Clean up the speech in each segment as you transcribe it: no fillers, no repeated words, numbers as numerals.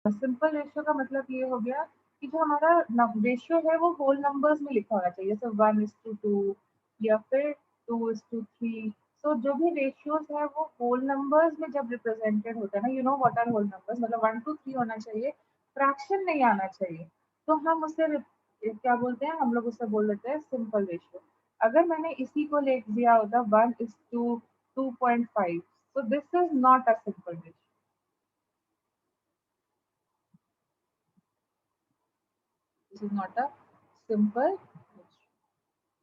Simple ratio का मतलब ये हो गया कि जो हमारा रेशियो है वो होल नंबर्स में लिखा होना चाहिए, जैसे 1:2 या फिर 2:3। सो जो भी रेशियोज है वो होल नंबर्स में जब रिप्रेजेंटेड होता है ना, you know what are whole numbers, मतलब 1 2 3 होना चाहिए, फ्रैक्शन नहीं आना चाहिए, तो हम उसे क्या बोलते हैं, हम लोग उसे बोल देते हैं सिंपल रेशियो। अगर मैंने इसी को लिख दिया होता 1:2.5, so this is not a simple ratio. This is not a simple ratio.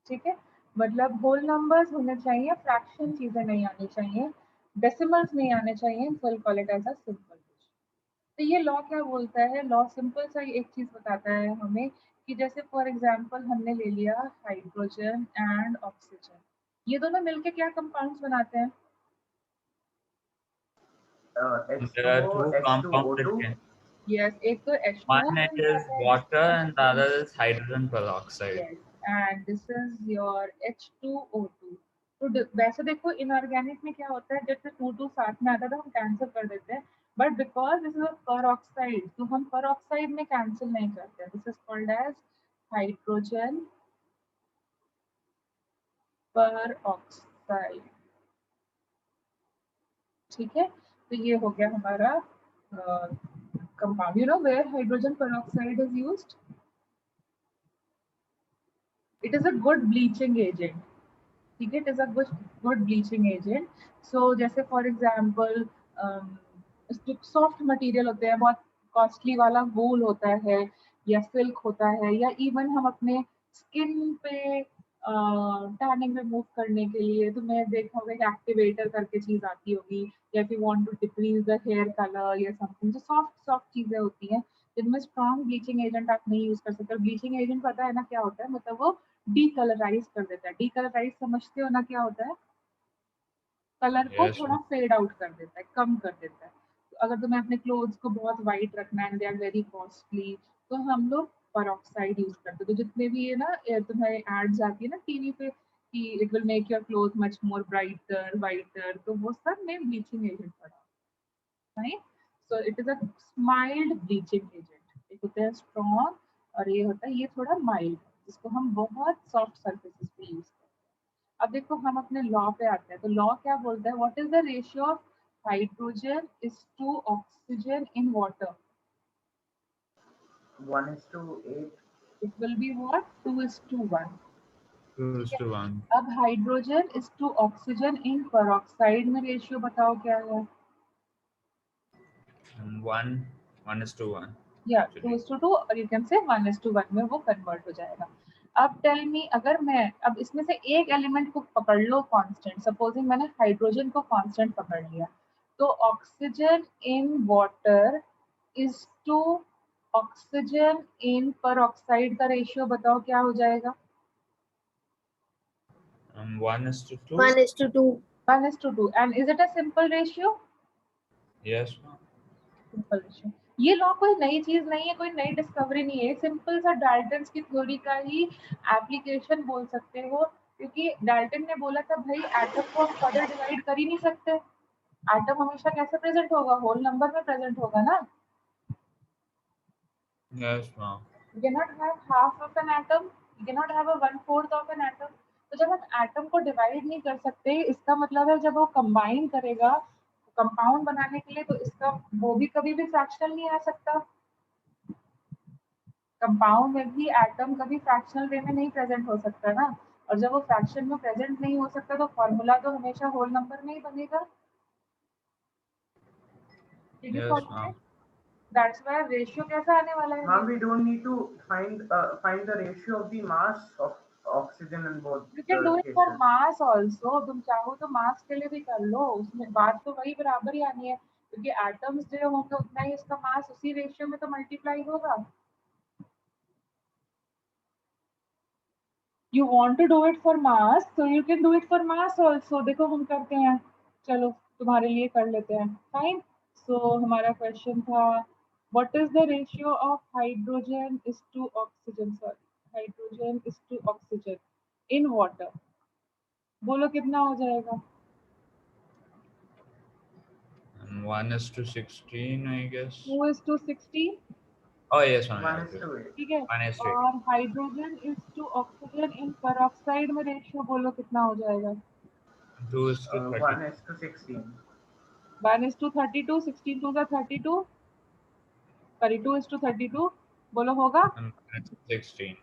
ठीक है, मतलब होल नंबर्स होने चाहिए, फ्रैक्शन चीजें नहीं आनी चाहिए, डेसिमल्स नहीं आने चाहिए, will call it as a simple ratio. तो ये लॉ क्या बोलता है, लॉ सिंपल सा एक चीज बताता है हमें कि जैसे फॉर एग्जांपल हमने ले लिया हाइड्रोजन एंड ऑक्सीजन, ये दोनों मिलके क्या कंपाउंड्स बनाते हैं? There are H2O, two compounds that H2O2. can. Yes, एक तो H2O One बन is जाता है water जिसका and the other H2O, is hydrogen peroxide. yes, and this is your H2O2। तो वैसे देखो इनऑर्गेनिक में क्या होता है, जब टू टू साथ में आता है तो हम कैंसिल कर देते हैं, but because this is a पर ऑक्साइड तो हम पर ऑक्साइड में कैंसिल नहीं करते, this is called as hydrogen peroxide. ठीक है, तो ये हो गया हमारा compound. You know where hydrogen peroxide is used, it is a good bleaching agent। ठीक है, it is a good bleaching agent. So जैसे फॉर एग्जाम्पल सॉफ्ट मटेरियल होते हैं, बहुत कॉस्टली वाला वूल होता है या सिल्क होता है, या इवन हम अपने स्किन पे टैनिंग रिमूव करने के लिए तुम्हें देखा होगा एक एक्टिवेटर करके चीज आती होगी, या if you want to decrease the hair color या समथिंग, जो सॉफ्ट सॉफ्ट चीजें होती हैं जिनमें स्ट्रॉन्ग ब्लीचिंग एजेंट आप नहीं यूज कर सकते। ब्लीचिंग एजेंट पता है ना क्या होता है, मतलब वो डीकलराइज कर देता है। डीकलराइज समझते हो ना क्या होता है? कलर को Yes, थोड़ा ma'am. फेड आउट कर देता है, कम कर देता है। तो अगर तुम्हें अपने क्लोथ्स को बहुत वाइट रखना है, दे आर वेरी कॉस्टली, तो हम लोग peroxide यूज करते हैं। तो जितने भी ये ना तुम्हें एड्स आती है ना टीवी पे कि it will make your cloth much more brighter whiter, तो वो सब में ब्लीचिंग एजेंट पड़ा, right. So it is a mild bleaching agent. एक होता है स्ट्रॉन्ग और ये होता है ये थोड़ा माइल्ड, जिसको हम बहुत सॉफ्ट सर्फेसिस पे यूज करते हैं। अब देखो हम अपने लॉ पे आते हैं, तो लॉ क्या बोलता है, what is the ratio of hydrogen is to oxygen in water? 1:8. It will be what, 2:1। 2 ठीक is है, to 1. अब hydrogen is to oxygen in peroxide में रेशियो बताओ क्या है? And 1 is to 1. या Actually. 2:2, और यू कैन से 1:1 में वो कन्वर्ट हो जाएगा। अब टेल मी, अगर मैं अब इसमें से एक एलिमेंट को पकड़ लो कांस्टेंट, सपोजिंग मैंने हाइड्रोजन को कांस्टेंट पकड़ लिया, तो oxygen in water is to oxygen in peroxide का रेशियो बताओ क्या हो जाएगा? 1 is to 2. 1:2. 1:2, and is it a simple ratio? Yes, ma'am. Simple ratio. ये लॉ कोई नई चीज नहीं है, कोई नई डिस्कवरी नहीं है, सिंपल सा डाल्टन्स की थ्योरी का ही एप्लीकेशन बोल सकते हो, क्योंकि डाल्टन ने बोला था भाई एटम को हम फर्दर डिवाइड कर ही नहीं सकते, एटम हमेशा कैसे प्रेजेंट होगा, होल नंबर में प्रेजेंट होगा ना। Yes, ma'am. You cannot have half of an atom, you cannot have a 1/4 of an atom। तो जब हम एटम को डिवाइड नहीं कर सकते, इसका मतलब है जब वो कंबाइन करेगा कंपाउंड बनाने के लिए, तो इसका वो भी कभी भी फ्रैक्शनल नहीं आ सकता। कंपाउंड में भी एटम कभी फ्रैक्शनल वे में नहीं प्रेजेंट हो सकता ना, और जब वो फ्रैक्शन में प्रेजेंट नहीं हो सकता तो फॉर्मूला तो हमेशा होल नंबर में ही बनेगा। Did you Yes, follow ma'am. it? That's why ratio कैसा आने वाला है Ma'am, देखो। we don't need to find the ratio of the mass of oxygen in both you can the do it for cases. Mass also, तुम चाहो तो मास के लिए भी कर लो, उसमें बात तो वही बराबर ही आनी है, क्योंकि एटम्स जो होंगे उतना ही इसका मास उसी रेशियो में तो मल्टीप्लाई होगा। You want to do it for mass, so you can do it for mass also। देखो हम करते हैं, चलो तुम्हारे लिए कर लेते हैं, फाइन। सो हमारा क्वेश्चन था what is the ratio of hydrogen is to oxygen, sorry hydrogen is to oxygen in water, बोलो कितना हो जाएगा? 1:16, I guess. 2:16, Oh yes, ma'am. 1:8. ठीक है। 1:8. और hydrogen is to oxygen in peroxide में रेशियो बोलो कितना हो जाएगा? 2:30. 1:16. 1:32, 16 2 32, सॉरी 2:32 बोलो होगा? 1:16.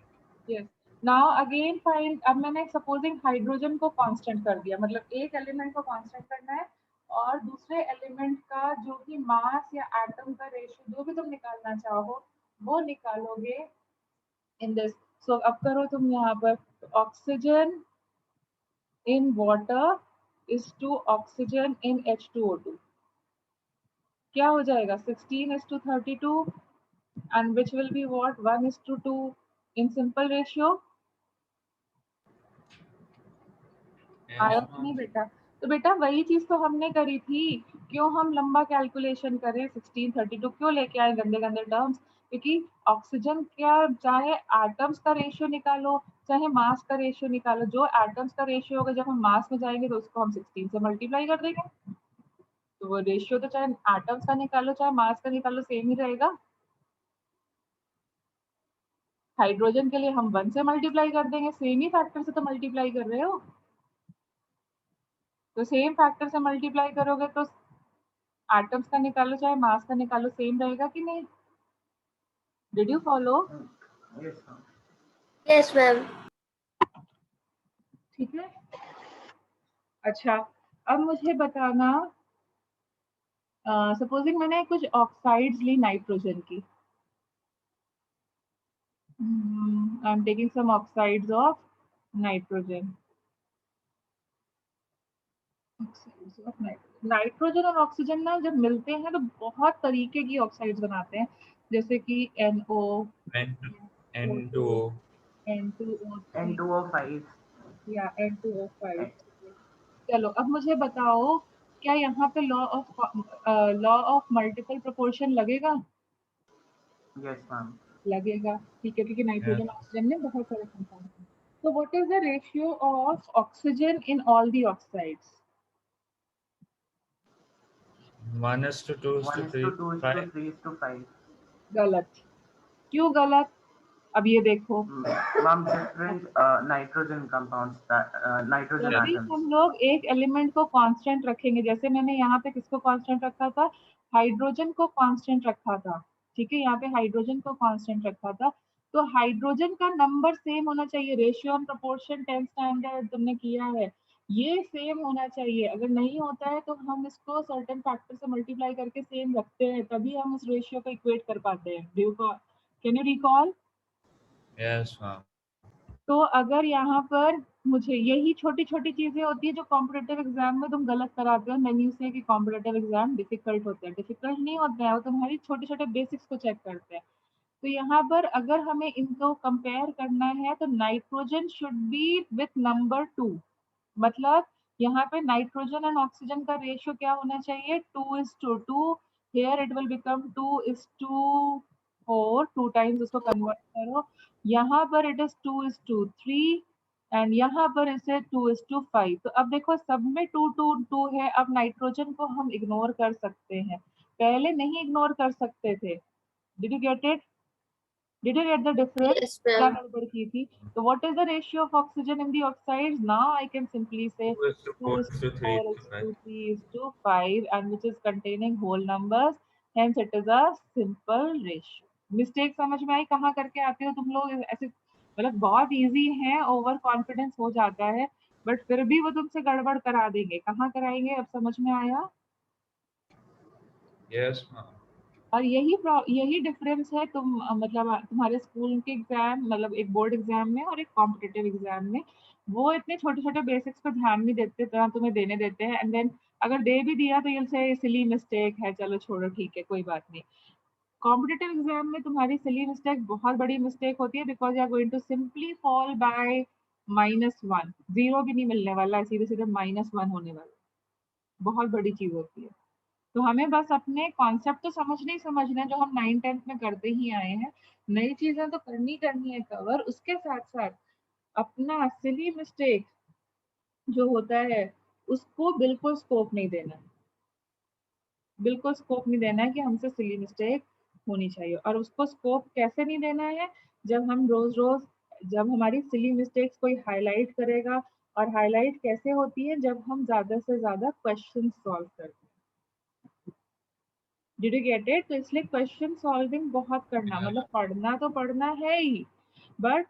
यस। नाउ अगेन फाइंड, अब मैंने सपोजिंग हाइड्रोजन को कांस्टेंट कर दिया, मतलब एक एलिमेंट को कांस्टेंट करना है और दूसरे एलिमेंट का जो भी मास या एटम का रेशियो जो भी तुम निकालना चाहो वो निकालोगे इन दिस। सो अब करो तुम यहाँ पर, oxygen in water is to oxygen in H2O2, क्या हो जाएगा? 16:32 and which will be what? 1:2 in simple ratio. आया Yes, कि नहीं ma'am. बेटा? तो बेटा वही चीज तो हमने करी थी, क्यों हम लंबा कैलकुलेशन करें? 16:32 क्यों लेके आए गंदे गंदे टर्म्स? क्योंकि ऑक्सीजन क्या, चाहे एटम्स का रेशियो निकालो चाहे मास का रेशियो निकालो, जो एटम्स का रेशियो होगा जब हम मास में जाएंगे तो उसको हम 16 से मल्टीप्लाई कर देंगे, तो वो रेशियो तो चाहे एटम्स का निकालो चाहे मास का निकालो सेम ही रहेगा। हाइड्रोजन के लिए हम 1 से मल्टीप्लाई कर देंगे, सेम ही फैक्टर से तो मल्टीप्लाई कर रहे हो, तो सेम फैक्टर से मल्टीप्लाई करोगे तो एटम्स का निकालो चाहे मास का निकालो सेम रहेगा कि नहीं? Did you follow? Yes, ma'am. Yes, ma'am. ठीक है। अच्छा, अब मुझे बताना, सपोजिंग मैंने कुछ ऑक्साइड्स ली नाइट्रोजन की, I am taking some oxides of nitrogen. Nitrogen और ऑक्सीजन ना जब मिलते हैं तो बहुत तरीके की ऑक्साइड्स बनाते हैं, जैसे कि NO, N2O. N2O3 N2O5. या N2O5। चलो अब मुझे बताओ, क्या यहाँ पे लॉ ऑफ मल्टीपल प्रोपोर्शन लगेगा? Yes, ma'am. लगेगा, ठीक है, क्योंकि नाइट्रोजन Yes. ऑक्सीजन में बहुत सारे कंपाउंड हैं। तो what is the ratio of oxygen in all the oxides? 1:2 1:2 5. 3:5. गलत। क्यों गलत? अब ये देखो, Ma'am, different nitrogen compounds, nitrogen जब भी atoms. हम लोग एक एलिमेंट को कांस्टेंट रखेंगे, जैसे मैंने यहाँ पे किसको कांस्टेंट रखा था? हाइड्रोजन को कांस्टेंट रखा था, ठीक है, यहाँ पे हाइड्रोजन को कांस्टेंट रखा था, तो हाइड्रोजन का नंबर सेम होना चाहिए, ratio and proportion 10th standard तुमने किया है, ये सेम होना चाहिए। अगर नहीं होता है तो हम इसको सर्टेन फैक्टर से मल्टीप्लाई करके सेम रखते हैं, तभी हम उस रेशियो को इक्वेट कर पाते हैं। Can you recall? Yes, ma'am. तो अगर यहाँ पर मुझे यही छोटी छोटी चीजें होती है जो कॉम्पिटिटिव एग्जाम में तुम गलत कराते हो, मैंने से कि कॉम्पिटिटिव एग्जाम डिफिकल्ट होता है, डिफिकल्ट नहीं होता है, वो तुम्हारी छोटे छोटे बेसिक्स को चेक करते हैं। तो यहाँ पर अगर हमें इनको कंपेयर करना है तो nitrogen should be with number 2, मतलब यहाँ पे नाइट्रोजन एंड ऑक्सीजन का रेशियो क्या होना चाहिए? 2:2। Here it will become 2:4, 2 times उसको कन्वर्ट करो, यहाँ पर इट इज 2:3 एंड यहाँ पर इसे 2:5। तो अब देखो सब में 2:2 है, अब नाइट्रोजन को हम इग्नोर कर सकते हैं, पहले नहीं इग्नोर कर सकते थे। Did you get it? Did you get the difference? Yes, क्या ma'am. गड़बड़ की थी? तो what is the ratio of oxygen in the oxides? Now I can simply say 2:4:3:5 and which is containing whole numbers. Hence it is a simple ratio. Mistake समझ में आई? कहाँ करके आते हो तुम लोग ऐसे? मतलब बहुत इजी है, ओवर कॉन्फिडेंस हो जाता है, बट फिर भी वो तुमसे गड़बड़ करा देंगे। कहाँ कराएंगे? अब समझ में आया? Yes, ma'am. और यही डिफरेंस है, तुम मतलब तुम्हारे स्कूल के एग्जाम, मतलब एक बोर्ड एग्जाम में और एक कॉम्पिटिटिव एग्जाम में, वो इतने छोटे छोटे बेसिक्स पर ध्यान नहीं देते, तो तुम्हें देने देते हैं, एंड देन अगर दे भी दिया तो ये से सिली मिस्टेक है, चलो छोड़ो ठीक है कोई बात नहीं। कॉम्पिटिटिव एग्जाम में तुम्हारी सिली मिस्टेक बहुत बड़ी मिस्टेक होती है, because you are going to simply fall by -1, 0 भी नहीं मिलने वाला है, सीधे सीधे -1 होने वाला, बहुत बड़ी चीज होती है। तो हमें बस अपने कॉन्सेप्ट तो समझने ही समझना है, जो हम 9th-10th में करते ही आए हैं, नई चीजें तो करनी है कवर, उसके साथ साथ अपना सिली मिस्टेक जो होता है उसको बिल्कुल स्कोप नहीं देना। बिल्कुल स्कोप नहीं देना है कि हमसे सिली मिस्टेक होनी चाहिए। और उसको स्कोप कैसे नहीं देना है, जब हम रोज रोज, जब हमारी सिली मिस्टेक्स कोई हाईलाइट करेगा, और हाईलाइट कैसे होती है, जब हम ज्यादा से ज्यादा क्वेश्चन सॉल्व करते हैं। Did you get it? तो इसलिए क्वेश्चन सॉल्विंग बहुत करना, Yeah. मतलब पढ़ना तो पढ़ना है ही, बट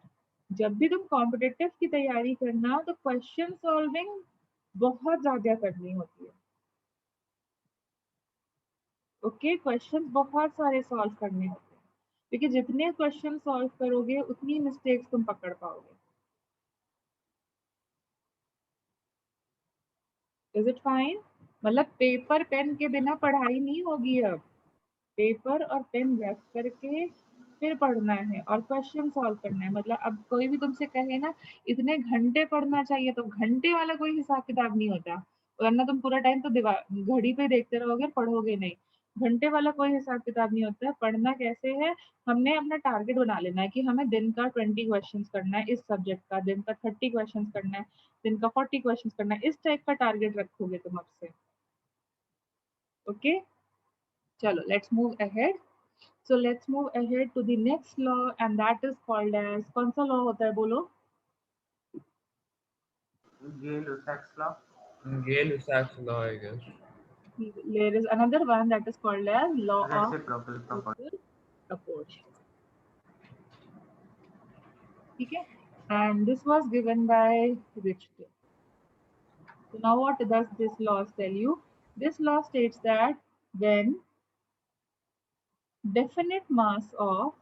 जब भी तुम कॉम्पिटिटिव की तैयारी करना तो क्वेश्चन सॉल्विंग बहुत ज्यादा करनी होती है। ओके, क्वेश्चन बहुत सारे सॉल्व करने होते हैं, क्योंकि जितने क्वेश्चन सॉल्व करोगे उतनी मिस्टेक्स तुम पकड़ पाओगे। Is it fine? मतलब पेपर पेन के बिना पढ़ाई नहीं होगी अब। पेपर और पेन रख करके फिर पढ़ना है और क्वेश्चन सॉल्व करना है। मतलब अब कोई भी तुमसे कहे ना इतने घंटे पढ़ना चाहिए, तो घंटे वाला कोई हिसाब किताब नहीं होता, वरना तुम पूरा टाइम तो घड़ी पे देखते रहोगे, पढ़ोगे नहीं। घंटे वाला कोई हिसाब किताब नहीं होता है। पढ़ना कैसे है, हमने अपना टारगेट बना लेना है कि हमें दिन का 20 क्वेश्चन करना है इस सब्जेक्ट का, दिन का 30 क्वेश्चन करना है, दिन का 40 क्वेश्चन करना है। इस टाइप का टारगेट रखोगे तुम अब से। ओके, चलो let's move ahead. So let's move ahead to the next law, and that is called as, कौन सा law होता है बोलो? Gay-Lussac's law. Gay-Lussac's law, I guess. There is another one that is called as law of Reciprocal property. reciprocal proportion. ठीक है? And this was given by Richter. So now what does this law tell you? This law states that when definite mass of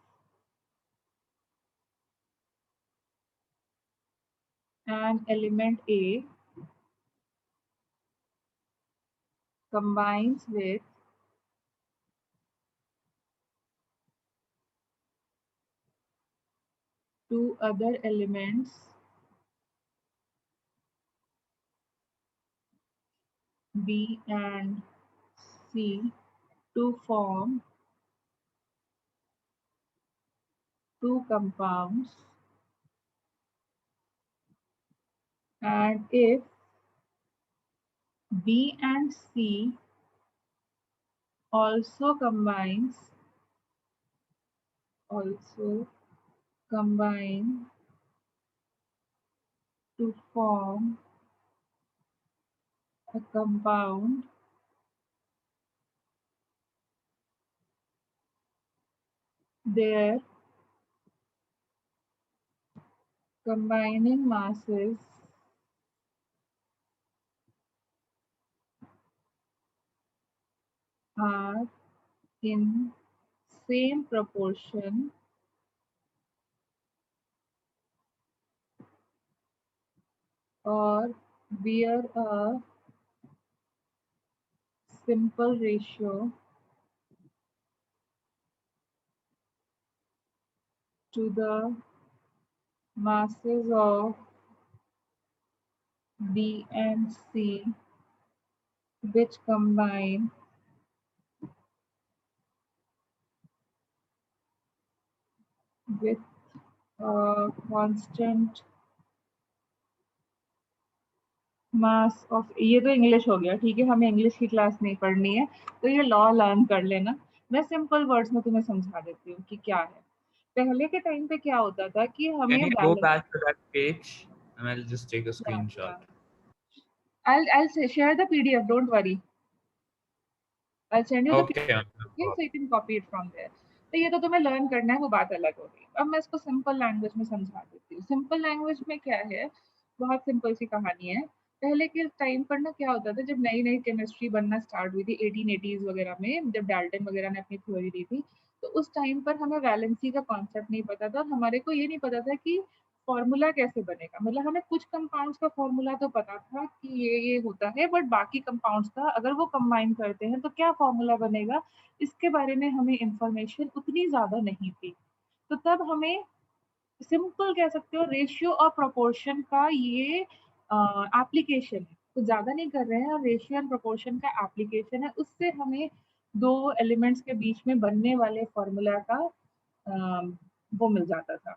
an element A combines with two other elements B and C to form two compounds, and if B and C also combine to form a compound, their combining masses are in same proportion or bear a simple ratio to the masses of B and C, which combine with a constant mass of, ये तो English हो गया, ठीक है, हमें English की class नहीं पढ़नी है, तो ये लॉ लर्न कर लेना। मैं सिंपल वर्ड्स में तुम्हें समझा देती हूँ कि क्या है। पहले के टाइम पे क्या होता था कि Can हमें you go balance, back to that page? And I'll just take a screenshot. I'll share the PDF, don't worry. I'll send you the Okay. PDF so you can copy it from there. तो ये तो तुम्हें learn करना है, वो बात अलग हो गई। अब मैं इसको सिंपल लैंग्वेज में समझा देती हूँ। सिंपल लैंग्वेज में क्या है, बहुत सिंपल सी कहानी है। पहले के टाइम पर ना क्या होता था, जब नई नई केमिस्ट्री बनना स्टार्ट हुई थी 1880s वगैरह में, जब डाल्टन वगैरह ने अपनी थ्योरी दी थी, तो उस टाइम पर हमें वैलेंसी का कॉन्सेप्ट नहीं पता था। हमारे को ये नहीं पता था कि फॉर्मूला कैसे बनेगा। मतलब हमें कुछ कंपाउंड्स का फॉर्मूला तो पता था कि ये होता है, बट बाकी कंपाउंड्स का अगर वो कंबाइन करते हैं तो क्या फॉर्मूला बनेगा, इसके बारे में हमें इंफॉर्मेशन उतनी ज्यादा नहीं थी। तो तब हमें सिंपल कह सकते हो रेशियो और प्रोपोर्शन का ये एप्लीकेशन है, तो ज्यादा नहीं कर रहे हैं, और रेशियो एंड प्रोपोर्शन का एप्लीकेशन है। उससे हमें दो एलिमेंट्स के बीच में बनने वाले फॉर्मूला का वो मिल जाता था।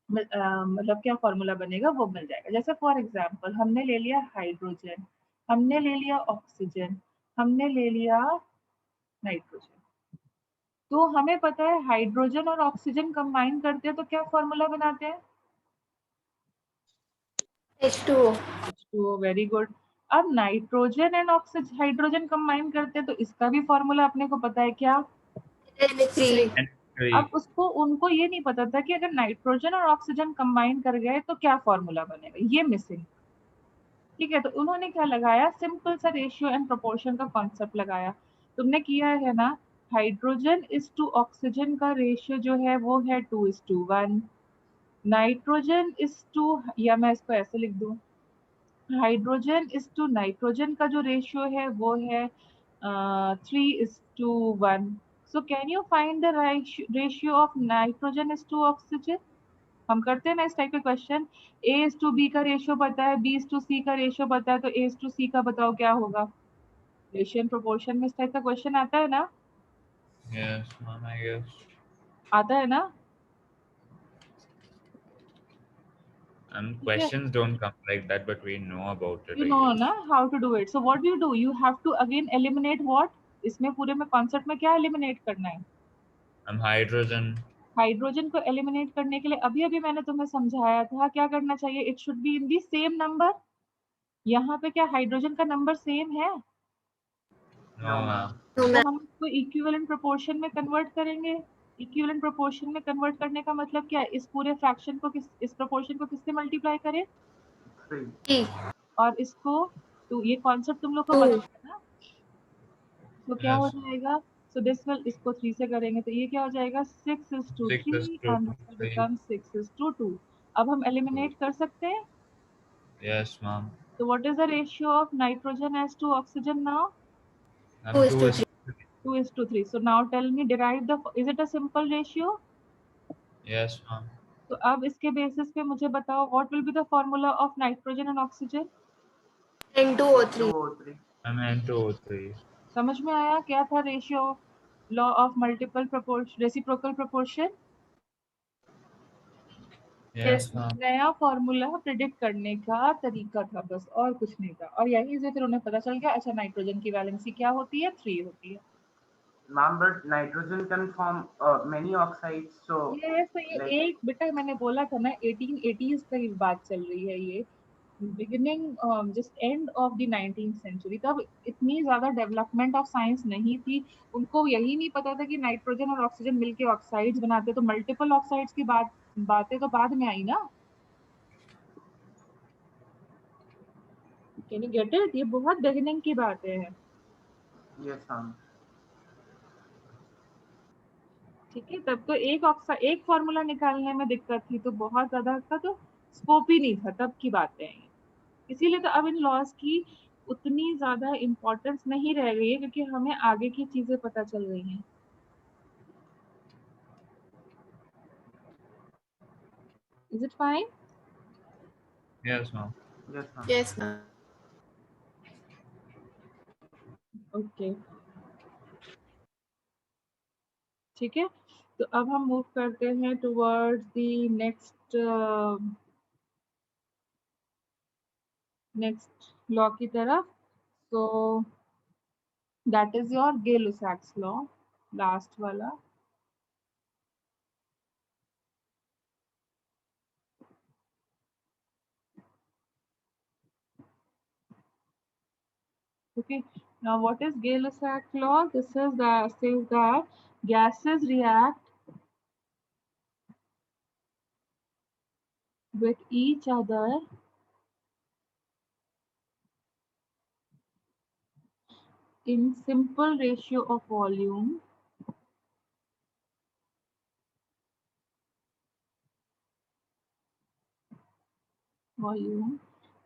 मतलब क्या फॉर्मूला बनेगा वो मिल जाएगा। जैसे फॉर एग्जांपल हमने ले लिया हाइड्रोजन, हमने ले लिया ऑक्सीजन, हमने ले लिया नाइट्रोजन। तो हमें पता है हाइड्रोजन और ऑक्सीजन कंबाइन करते हैं तो क्या फॉर्मूला बनाते हैं? H2O. H2O, very good. अब nitrogen and oxygen hydrogen combine करते हैं तो इसका भी फॉर्मूला अपने को पता है क्या? NH3. And three. अब उसको उनको ये नहीं पता था कि अगर नाइट्रोजन और ऑक्सीजन कंबाइन कर गए तो क्या फॉर्मूला बनेगा, ये मिसिंग। ठीक है, तो उन्होंने क्या लगाया, सिंपल सा रेशियो एंड प्रोपोर्शन का कॉन्सेप्ट लगाया। तुमने किया है ना, हाइड्रोजन इज टू ऑक्सीजन का रेशियो जो है वो है 2:1। नाइट्रोजन इज टू, या मैं इसको ऐसे लिख दूं, हाइड्रोजन इज टू नाइट्रोजन का जो रेशियो है वो है 3:1। So can you find the ratio of nitrogen is to oxygen? हम करते हैं ना इस टाइप के question, A is to B का रेशियो पता है, बी इज टू सी का रेशियो पता है, तो ए इज टू सी का बताओ क्या होगा। रेशियो एंड प्रोपोर्शन में इस टाइप का क्वेश्चन आता है ना? Yes, ma'am, I guess. आता है ना? And ठीक है, questions don't come like that, but we know about it, you I know guess. ना how to do it. So what do? You have to again eliminate what? इसमें पूरे में concept में क्या एलिमिनेट करना है? Hydrogen. हाइड्रोजन को eliminate करने के लिए अभी अभी मैंने तुम्हें समझाया था क्या करना चाहिए, it should be in the same number. यहाँ पे क्या हाइड्रोजन का नंबर सेम है? No, No, ma'am. ma'am. No, तो ma'am. हम इसको इक्विवेलेंट प्रोपोर्शन में कन्वर्ट करेंगे। इक्विवेलेंट प्रोपोर्शन में कन्वर्ट करने का मतलब क्या है, इस पूरे फ्रैक्शन को इस प्रोपोर्शन को किससे मल्टीप्लाई करें? 3. T. और इसको, तो ये कॉन्सेप्ट तुम लोग को Two. पता है ना? तो क्या हो Yes. जाएगा, सो दिस विल, इसको 3 से करेंगे तो ये क्या हो जाएगा, 6 is 6:3 to and this will 3. Become 6:2। अब हम एलिमिनेट कर सकते हैं। Yes, ma'am. तो what is the ratio of nitrogen as to oxygen now? And 2 is 2 to is 3. 2:3। So now tell me, derive the, is it a simple ratio? Yes, ma'am. तो अब इसके basis पे मुझे बताओ what will be the formula of nitrogen and oxygen? N2O3. 2O3. And N2O3. समझ में आया क्या था ratio, law of multiple proportion, reciprocal proportion? Yes, ma'am. नया फॉर्मूला प्रिडिक्ट करने का तरीका था बस, और कुछ नहीं था। और यहीं से फिर उन्हें पता चल गया, अच्छा नाइट्रोजन की वैलेंसी क्या होती है, 3 होती है। Ma'am, but nitrogen can form many oxides. So, ये तो ये like, एक बेटा मैंने बोला था ना 1880s की बात चल रही है, ये beginning just end of the 19th century. तब इतनी ज्यादा डेवलपमेंट ऑफ साइंस नहीं थी, उनको यही नहीं पता था कि नाइट्रोजन और ऑक्सीजन मिलके ऑक्साइड्स बनाते, तो मल्टीपल ऑक्साइड्स की बातें तो बाद में आई ना। Can you get it? ये बहुत बिगिनिंग की बातें हैं। yes, ma'am. ठीक है, तब तो एक फॉर्मूला निकालने में दिक्कत थी, तो बहुत ज्यादा का तो स्कोप ही नहीं था, तब की बातें हैं। इसीलिए तो अब इन लॉज की उतनी ज्यादा इम्पोर्टेंस नहीं रह गई है, क्योंकि हमें आगे की चीजें पता चल रही हैं। Is it fine? Yes, ma'am. Yes, ma'am. Yes, ma'am. Okay, ठीक है। तो अब हम मूव करते हैं टुवर्ड्स द नेक्स्ट लॉ की तरफ। So that is your Gay-Lussac's law, last वाला। Okay, now what is Gay-Lussac law? This is that says that gases react with each other in simple ratio of volume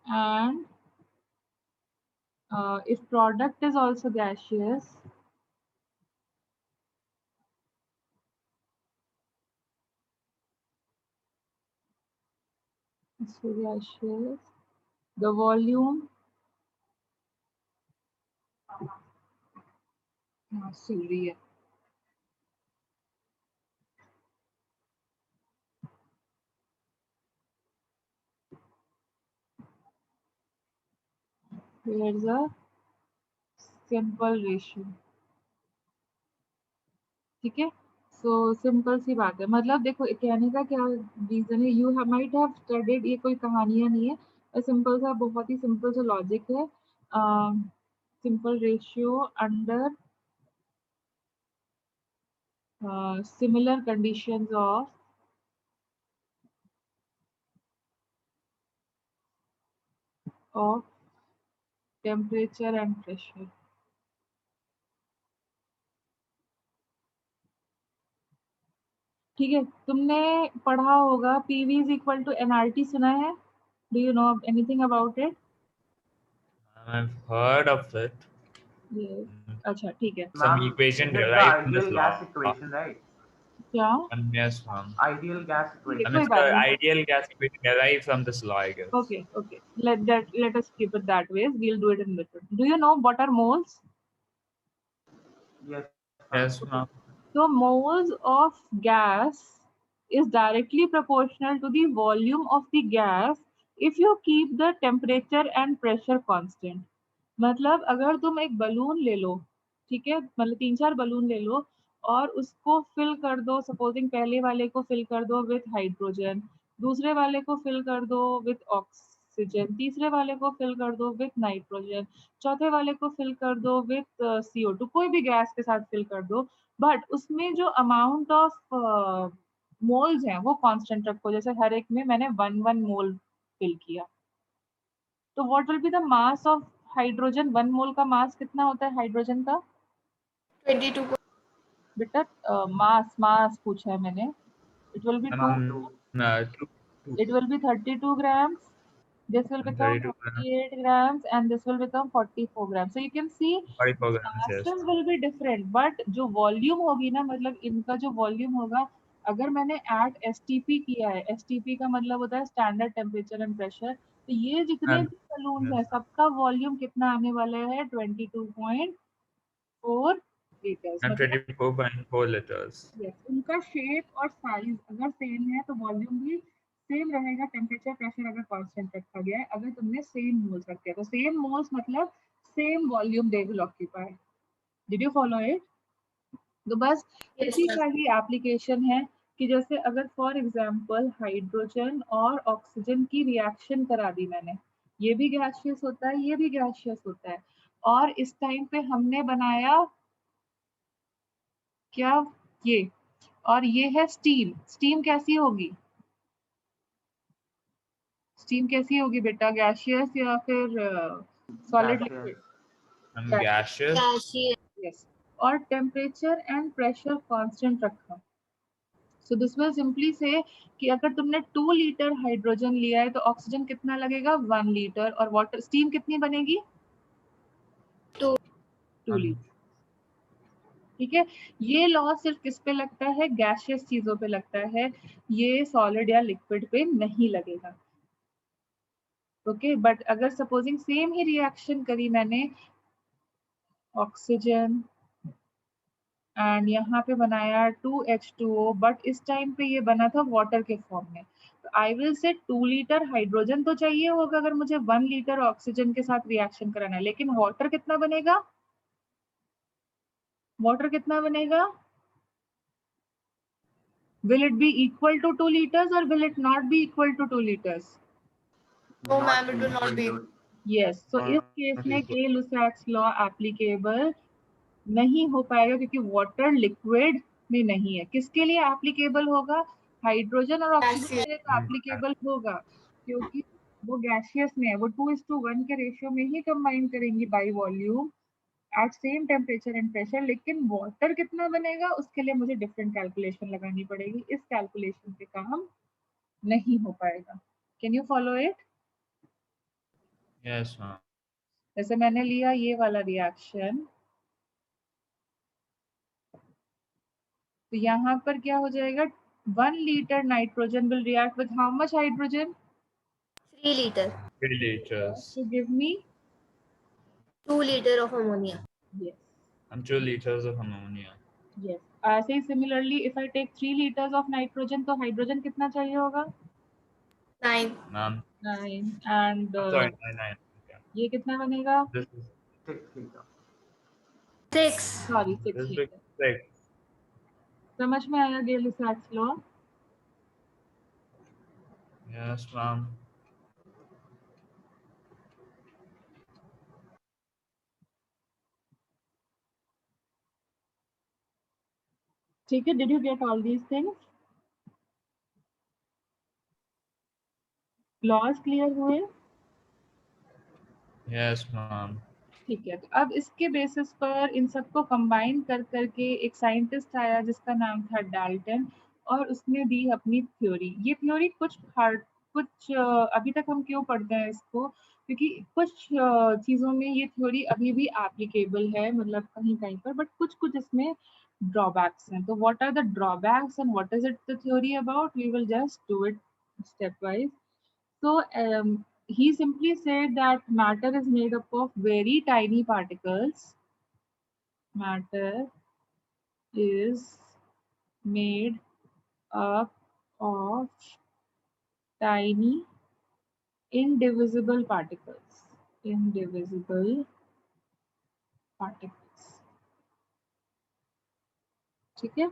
and if product is also gaseous, the volume silly. Here's a simple ratio. ठीक है। So simple सी बात है, मतलब देखो कहने का क्या reason है, यू माइट हैव स्टडीड, ये कोई कहानियां नहीं है, सिंपल सा बहुत ही सिंपल सा लॉजिक है। Simple ratio under similar conditions of temperature and pressure. ठीक है, तुमने पढ़ा होगा PV is equal to nRT, सुना है? Do you know anything about it? I've heard of it. अच्छा ठीक है। Some Ma'am, equation is it the derived from this ideal law. gas equation, right? क्या? Yes, ma'am. Ideal gas ठीक है, I equation. mean, कोई it's बात the नहीं। ideal gas equation derived from this law, I guess. Okay, let us keep it that way, we'll do it in different. Do you know what are moles? Yes. Yes, ma'am. So moles of gas is directly proportional to the volume of the gas if you keep the temperature and pressure constant. मतलब अगर तुम एक balloon ले लो, ठीक है, मतलब 3-4 balloon ले लो और उसको फिल कर दो, सपोजिंग पहले वाले को फिल कर दो विथ हाइड्रोजन, दूसरे वाले को फिल कर दो विथ ऑक्सीजन, तीसरे वाले को फिल कर दो विथ नाइट्रोजन, चौथे वाले को फिल कर दो विथ CO2, कोई भी गैस के साथ फिल कर दो, बट उसमें जो अमाउंट ऑफ मोल्स हैं वो कांस्टेंट रखो। जैसे हर एक में मैंने 1 मोल फिल किया, तो what will be the mass of hydrogen? 1 मोल का मास कितना होता है हाइड्रोजन का? 22. बेटा मास पूछा है मैंने। It will B 2, it will be 32 grams, this will become 32 grams, 48 grams and this will become 44 grams. So you can see 44 grams, yes. masses will be different, but जो वॉल्यूम होगी ना, मतलब इनका जो वॉल्यूम होगा, अगर मैंने एट STP किया है, STP का मतलब होता है स्टैंडर्ड टेम्परेचर एंड प्रेशर, तो ये जितने And भी बलून yes, है सबका वॉल्यूम कितना आने वाला है? 22.4 लीटर्स। and मतलब 24.4 liters. यस, उनका शेप और साइज अगर सेम है तो वॉल्यूम भी सेम रहेगा, टेम्परेचर प्रेशर अगर कांस्टेंट रखा गया है, अगर तुमने सेम मोल्स रखे हैं तो सेम मोल्स मतलब same volume they will occupy. Did you follow it? तो बस Yes, इसी ma'am. का ही एप्लीकेशन है कि जैसे अगर फॉर एग्जांपल हाइड्रोजन और ऑक्सीजन की रिएक्शन करा दी मैंने, ये भी गैसियस होता है, ये भी गैसियस होता है, और इस टाइम पे हमने बनाया क्या? ये, और ये है स्टीम। स्टीम कैसी होगी? स्टीम कैसी होगी बेटा, गैसियस या फिर solid Gaseous. Liquid? And gaseous. Gaseous. Yes, और टेम्परेचर एंड प्रेशर कांस्टेंट रखा। सो दिस विल सिंपली से कि अगर तुमने 2 लीटर हाइड्रोजन लिया है तो ऑक्सीजन कितना लगेगा? 1 लीटर, और वाटर स्टीम कितनी बनेगी? 2. 2 लीटर। ठीक है, ये लॉ सिर्फ किस पे लगता है? गैसियस चीजों पे लगता है, ये सॉलिड या लिक्विड पे नहीं लगेगा। ओके, बट अगर सपोजिंग सेम ही रिएक्शन करी मैंने, ऑक्सीजन एंड यहाँ पे बनाया 2H2O, बट इस टाइम पे ये बना था वाटर के फॉर्म में, तो I will say 2 litre hydrogen तो चाहिए होगा अगर मुझे 1 लीटर ऑक्सीजन के साथ रिएक्शन कराना है, लेकिन वाटर कितना बनेगा? वाटर कितना बनेगा? Will it be equal to 2 liters or will it not be equal to 2 liters? No, Not ma'am, it will not equal be. to- Yes, so इस केस Not में equal. के-लुसैक्स लॉ एप्लीकेबल नहीं हो पाएगा क्योंकि water liquid में नहीं है। किसके लिए एप्लीकेबल होगा? हाइड्रोजन और ऑक्सीजन के लिए तो एप्लीकेबल होगा क्योंकि वो गैसियस में है, वो 2:1 के रेशियो में ही कंबाइन करेंगी by volume at same temperature and pressure, लेकिन वाटर कितना बनेगा उसके लिए मुझे डिफरेंट कैलकुलेशन लगानी पड़ेगी, इस कैलकुलेशन पे काम नहीं हो पाएगा। Can you follow it? Yes, ma'am. जैसे मैंने लिया ये वाला रिएक्शन, तो यहाँ पर क्या हो जाएगा? 1 litre nitrogen will react with how much hydrogen? 3 liter. 3 liters. To give me 2 liter of ammonia. yes, And 2 liters of ammonia. yes. ऐसे ही similarly if I take 3 liters of nitrogen तो हाइड्रोजन कितना चाहिए होगा? 9. Ma'am. 9 and Sorry, 9. Yeah. ये कितना बनेगा? This is 6 liter. 6. Sorry 6 this big litre. 6. समझ में आया गै-लिसाक्स लॉ? Yes, ma'am. ठीक है, did you get all these things? Laws clear हुए? Yes, ma'am. ठीक है, तो अब इसके बेसिस पर इन सबको कंबाइन कर करके एक साइंटिस्ट आया जिसका नाम था डाल्टन, और उसने दी अपनी थ्योरी। ये थ्योरी कुछ अभी तक हम क्यों पढ़ते हैं इसको, क्योंकि कुछ चीज़ों में ये थ्योरी अभी भी एप्लीकेबल है, मतलब कहीं-कहीं पर, बट कुछ-कुछ इसमें ड्रॉबैक्स हैं। तो what are the drawbacks and what is it the theory about? We will just do it step wise. So he simply said that matter is made up of very tiny particles. Matter is made up of tiny indivisible particles. Indivisible particles. ठीक है?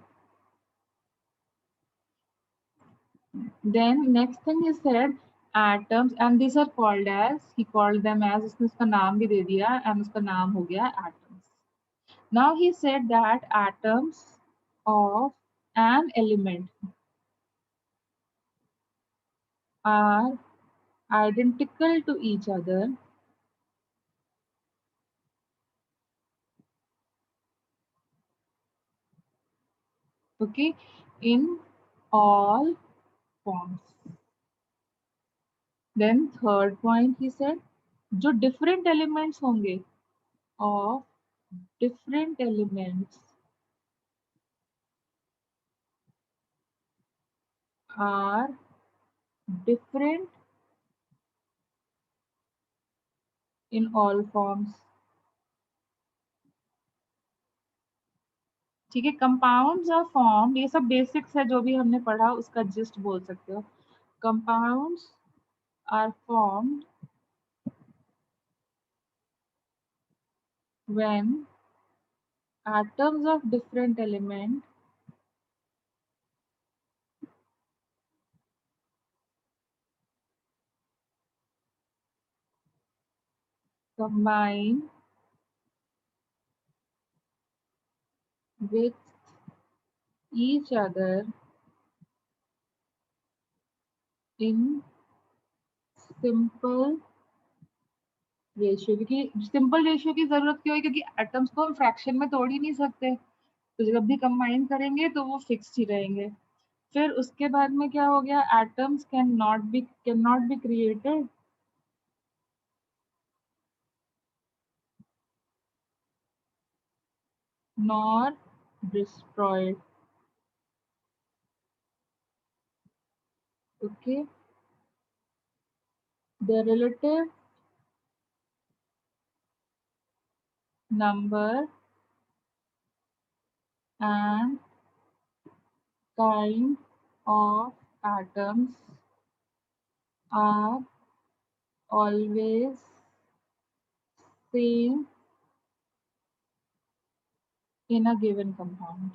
Then next thing he said atoms, and these are called as, he called them as, उसने उसका नाम भी दे दिया and उसका नाम हो गया atoms. Now he said that atoms of an element are identical to each other okay in all forms. Then third point he said जो different elements होंगे of different elements are different in all forms. ठीक है, compounds are formed, ये सब basics है जो भी हमने पढ़ा उसका जिस्ट बोल सकते हो. Compounds are formed when atoms of different element combine with each other in simple ratio. क्योंकि सिंपल रेशियो की जरूरत क्यों है, क्योंकि एटम्स को हम फ्रैक्शन में तोड़ ही नहीं सकते, तो जब भी कंबाइन करेंगे तो वो फिक्स ही रहेंगे. फिर उसके बाद में क्या हो गया, atoms can not be created nor destroyed. Okay, the relative number and kind of atoms are always same in a given compound.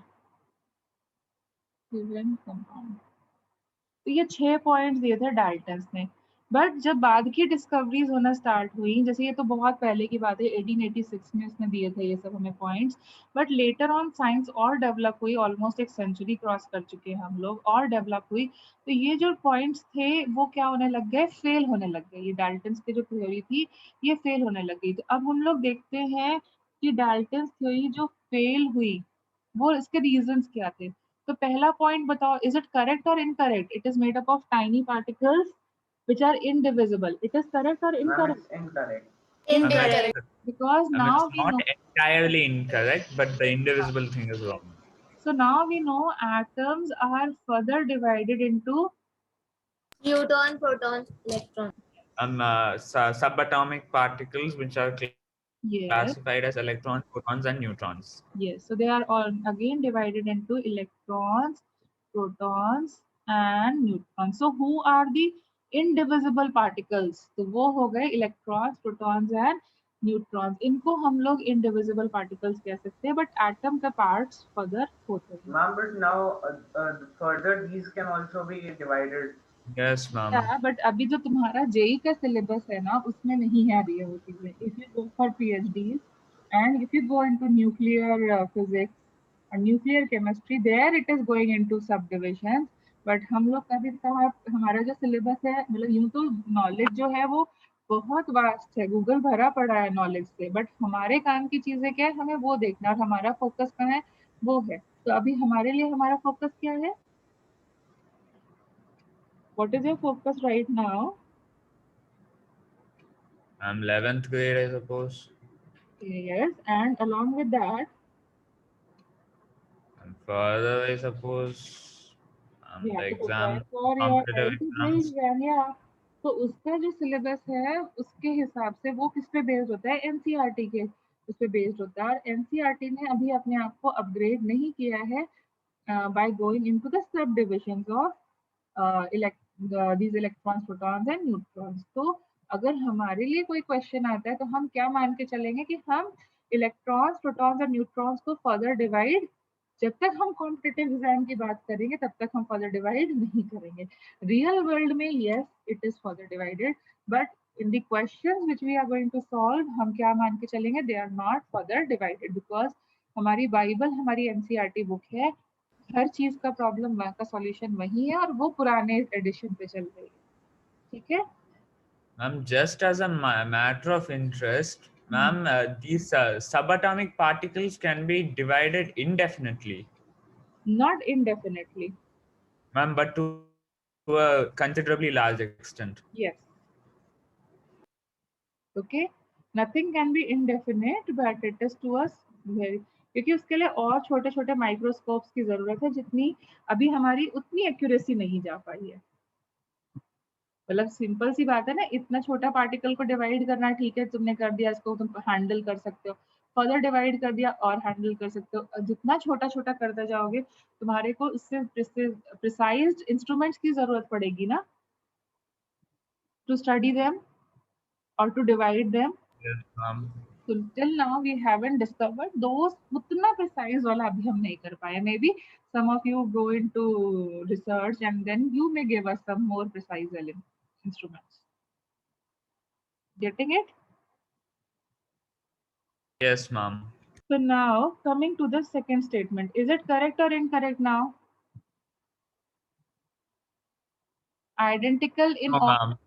तो ये 6 पॉइंट्स दिए थे डाल्टन्स ने. बट जब बाद की डिस्कवरीज होना स्टार्ट हुई, जैसे ये तो बहुत पहले की बात है, 1886 में उसने दिए थे ये सब हमें points, but later on science और डेवलप हुई, ऑलमोस्ट एक सेंचुरी क्रॉस कर चुके हैं हम लोग, और डेवलप हुई, तो ये जो पॉइंट्स थे वो क्या होने लग गए, फेल होने लग गए. ये डाल्टन्स की जो थ्योरी थी ये फेल होने लग गई. तो अब हम लोग देखते हैं कि डाल्टन्स थ्योरी जो फेल हुई वो इसके रीजंस क्या थे. तो पहला पॉइंट बताओ, इज इट करेक्ट और incorrect? It is made up of tiny particles which are indivisible. It is correct or Ma'am, incorrect? it's incorrect. Incorrect. Because I mean, now it's we not know. entirely incorrect, but the indivisible thing is wrong. So now we know atoms are further divided into Neutron, protons, electrons. Subatomic particles, which are yes, classified as electrons, protons, and neutrons. yes. So they are all again divided into electrons, protons, and neutrons. So who are the indivisible particles? तो वो हो गए electrons, protons, and neutrons, इनको हम लोग indivisible particles कह सकते हैं, बट एटम का पार्ट्स फर्दर होते हैं। Ma'am, but now further these can also be divided. Yes, ma'am. But अभी जो तुम्हारा जेई का सिलेबस है ना, उसमें नहीं आ रही है वो चीजें। If you go for PhD and if you go into nuclear physics और nuclear chemistry, there it is going into subdivision. But हम लोग का भी कहा, हमारा जो सिलेबस है, मतलब यूं तो नॉलेज जो है वो बहुत वास्ट है, गूगल भरा पड़ा है नॉलेज से, बट हमारे काम की चीजें क्या है, हमें वो देखना, और हमारा फोकस कहाँ है, वो है। तो अभी हमारे लिए हमारा फोकस क्या है? What is your focus right now? I'm 11th grade, I suppose. Yes, and along with that, And further, I suppose, we the have to prepare exam, for your competitive eligible exams. exam, yeah. तो उसका जो syllabus है उसके हिसाब से वो किस पे बेस्ड होता है? एनसीईआरटी के उस पे बेस्ड होता है। और एनसीईआरटी ने अभी अपने आप को अपग्रेड नहीं किया है by going into the sub divisions of these electrons, protons and neutrons। तो अगर हमारे लिए कोई क्वेश्चन आता है तो हम क्या मान के चलेंगे कि हम इलेक्ट्रॉन्स, प्रोटॉन्स और न्यूट्रॉन्स को फर्दर डिवाइड, जब तक हम कॉम्पिटिटिव एग्जाम की बात करेंगे तब तक हम फर्दर डिवाइड नहीं करेंगे। रियल वर्ल्ड में yes it is further divided, but in the questions which we are going to solve हम क्या मान के चलेंगे? They are not further divided, because हमारी बाइबल, हमारी एनसीईआरटी बुक है, हर चीज का प्रॉब्लम वहाँ का सॉल्यूशन वही है, और वो पुराने एडिशन पे चल रही है। ठीक है Ma'am, just as a matter of interest, ma'am, these subatomic particles can be divided indefinitely. Not indefinitely. Ma'am, but to a considerably large extent. Yes, okay, nothing can be indefinite but it is to us very, क्योंकि उसके लिए और छोटे छोटे microscopes की जरूरत है, जितनी अभी हमारी उतनी एक्यूरेसी नहीं जा पाई है। मतलब सिंपल सी बात है ना, इतना छोटा पार्टिकल को डिवाइड करना, ठीक है तुमने कर दिया, इसको तुम हैंडल कर सकते हो, फर्दर डिवाइड कर दिया और हैंडल कर सकते हो। जितना छोटा छोटा करते जाओगे तुम्हारे को उससे प्रिसाइज्ड इंस्ट्रूमेंट्स की जरूरत पड़ेगी ना, टू स्टडी देम और to divide them. Yes, ma'am. So till now we haven't discovered those, उतना precise वाला अभी हम नहीं कर पाए। Maybe some of you go into research and then you may give us some more precise instruments. Getting it? Yes, ma'am. So now coming to the second statement, is it correct or incorrect now? Identical in No, all, ma'am.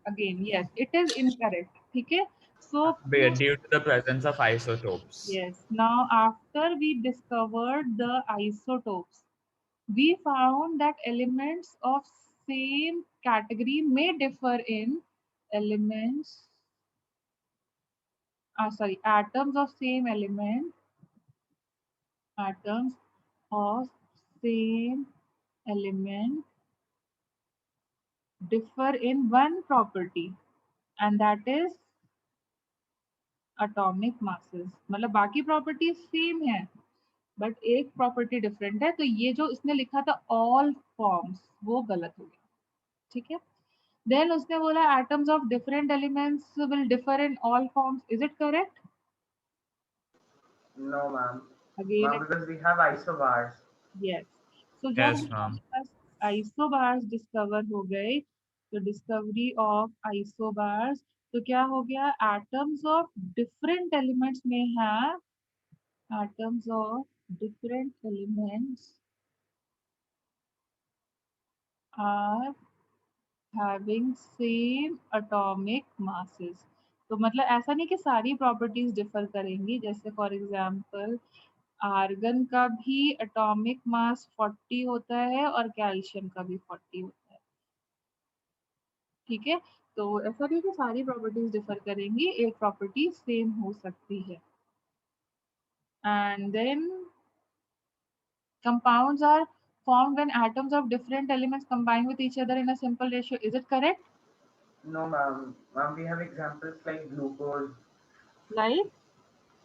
again yes, it is incorrect. ठीक है? So Due to the presence of isotopes. yes, now after we discovered the isotopes, we found that elements of same category may differ in elements, atoms of same element, atoms of same element differ in one property, and that is atomic masses। मतलब बाकी property same है but एक property different है। तो ये जो इसने लिखा था ऑल फॉर्म्स, वो गलत हो गया। ठीक है, देन उसने बोला atoms of different elements will differ in all forms, is it correct? No, ma'am. Again Ma'am, because we have isobars. yes, so जब Yes, हमारे ma'am. पास आइसोबार्स डिस्कवर हो गए, तो डिस्कवरी ऑफ आइसोबार्स, तो क्या हो गया? atoms of different elements में है, atoms of different elements are having same atomic masses। तो मतलब ऐसा नहीं कि सारी प्रॉपर्टीज डिफर करेंगी, जैसे फॉर एग्जांपल आर्गन का भी एटॉमिक मास 40 होता है और कैल्शियम का भी 40 होता है। ठीक है, तो ऐसा नहीं कि सारी प्रॉपर्टीज डिफर करेंगी, एक प्रॉपर्टी सेम हो सकती है। And then compounds are formed when atoms of different elements combine with each other in a simple ratio, is it correct? No, ma'am. Ma'am, we have examples like glucose. Like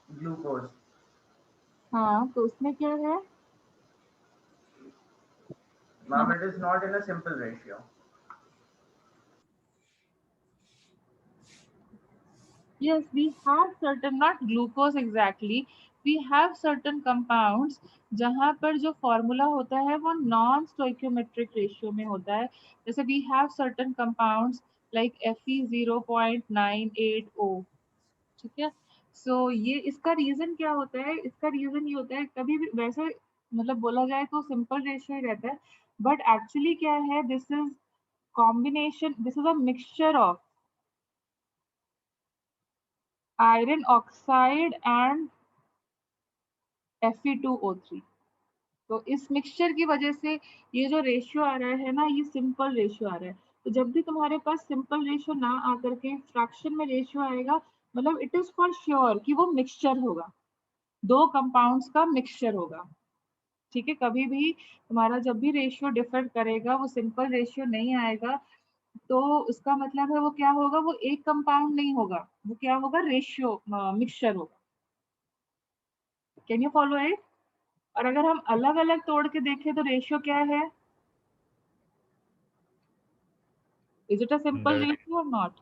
Glucose. हाँ, तो उसमें क्या है? Ma'am, it is not in a simple ratio. Yes, we have certain, not glucose exactly, we have certain compounds जहाँ पर जो formula होता है वो नॉन स्टोइकियोमेट्रिक रेशियो में होता है. जैसे we have certain compounds like Fe 0.980. ठीक है. सो ये इसका रीजन क्या होता है? इसका रीजन ये होता है, कभी भी वैसे मतलब बोला जाए तो सिंपल रेशियो ही रहता है, बट एक्चुअली क्या है, this is combination, this is a mixture of iron oxide and Fe2O3. तो इस मिक्सचर की वजह से ये जो रेशियो आ रहा है ना, ये सिंपल रेशियो आ रहा है. तो जब भी तुम्हारे पास सिंपल रेशियो ना आकर के फ्रैक्शन में रेशियो आएगा, मतलब इट इज फॉर श्योर कि वो मिक्सचर होगा, दो कंपाउंड्स का मिक्सचर होगा. ठीक है. कभी भी तुम्हारा जब भी रेशियो डिफर करेगा, वो सिंपल रेशियो नहीं आएगा, तो उसका मतलब है वो क्या होगा, वो एक कंपाउंड नहीं होगा, वो क्या होगा, रेशियो मिक्सचर होगा. Can you follow it? और अगर हम अलग अलग तोड़ के देखें तो रेशियो क्या है? Is it a simple ratio और not?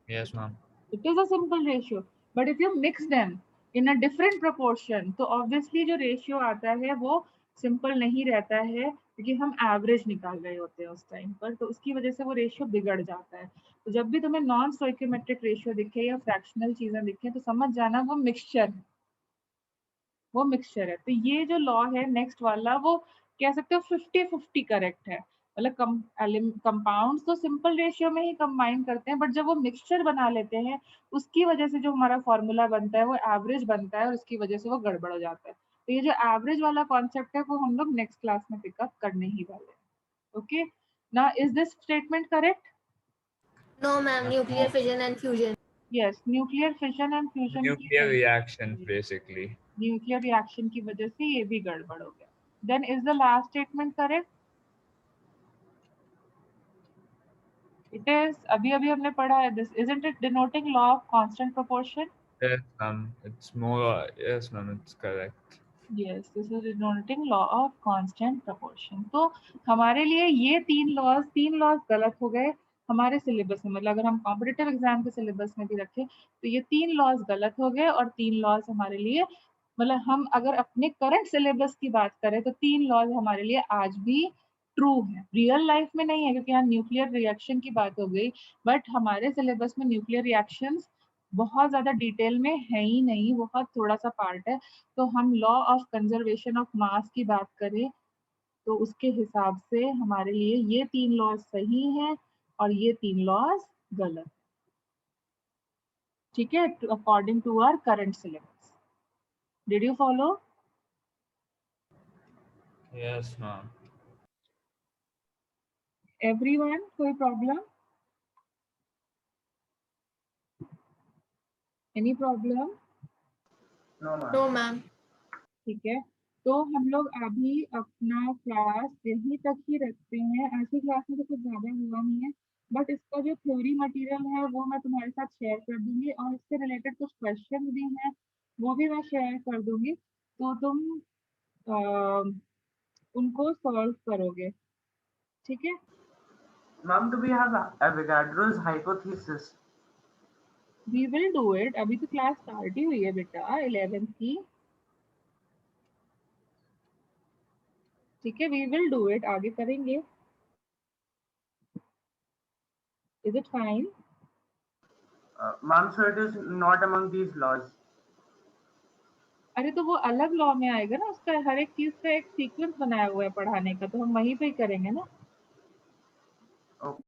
Yes, ma'am. It is a simple ratio, but if you mix them in a different proportion, तो obviously जो ratio आता है वो simple नहीं रहता है, क्योंकि हम average निकाल रहे होते हैं उस टाइम पर, तो उसकी वजह से वो ratio बिगड़ जाता है. तो जब भी तुम्हें नॉन स्टोइकियोमेट्रिक रेशियो दिखे या फ्रैक्शनल चीजें दिखे, तो समझ जाना वो मिक्सचर है, वो मिक्सचर है. तो ये जो लॉ है नेक्स्ट वाला, वो कह सकते हो 50-50 करेक्ट है. मतलब कंपाउंड्स तो सिंपल रेशियो में ही कंबाइन करते हैं, बट जब वो मिक्सचर बना लेते हैं, उसकी वजह से जो हमारा फॉर्मूला बनता है वो एवरेज बनता है, और उसकी वजह से वो गड़बड़ हो जाता है. तो ये जो एवरेज वाला कॉन्सेप्ट है वो हम लोग नेक्स्ट क्लास में पिकअप करने ही वाले हैं. Okay. Now is this statement correct? No, ma'am. Nuclear fission and fusion. Yes, nuclear fission and fusion की Nuclear reactions, basically. Nuclear reaction की वजह से ये भी गड़बड़ हो गया. Then is the last statement correct? It is. अभी अभी हमने पढ़ा है this, isn't it denoting law of constant proportion? Yes, ma'am. It's more. Yes, ma'am. It's correct. Yes, this is denoting law of constant proportion. तो हमारे लिए ये तीन लॉज गलत हो गए हमारे सिलेबस में. मतलब अगर हम कॉम्पिटिटिव एग्जाम के सिलेबस में भी रखें तो ये तीन लॉज गलत हो गए, और तीन लॉज हमारे लिए, मतलब हम अगर अपने करंट सिलेबस की बात करें तो तीन लॉज हमारे लिए आज भी ट्रू है. रियल लाइफ में नहीं है, क्योंकि यहाँ न्यूक्लियर रिएक्शन की बात हो गई, बट हमारे सिलेबस में न्यूक्लियर रिएक्शंस बहुत ज्यादा डिटेल में है ही नहीं, बहुत थोड़ा सा पार्ट है. तो हम law of conservation of mass की बात करें तो उसके हिसाब से हमारे लिए ये तीन लॉज सही हैं और ये तीन लॉज गलत. ठीक है. According to our current syllabus. Did you follow? Yes, ma'am. Everyone, कोई problem? Any problem? No, ma'am. No, ma'am. ठीक है. तो हम लोग अभी अपना क्लास यहीं तक ही रखते हैं. आज की क्लास में तो कुछ ज़्यादा हुआ नहीं है, बट इसका जो थ्योरी मटेरियल है वो मैं तुम्हारे साथ शेयर कर दूंगी, और इससे रिलेटेड कुछ क्वेश्चन भी हैं वो भी मैं शेयर कर दूंगी, तो तुम उनको सॉल्व करोगे. ठीक है. Ma'am, do we have Avogadro's hypothesis? We will do it. अभी तो क्लास स्टार्ट ही हुई है बेटा 11th की. ठीक है. वी विल डू इट, आगे करेंगे. Is it fine? Ma'am, so it is not among these laws. अरे तो वो अलग लॉ में आएगा ना, उसका हर एक चीज का एक सीक्वेंस बनाया हुआ है पढ़ाने का, तो हम वहीं पे ही करेंगे ना. Okay.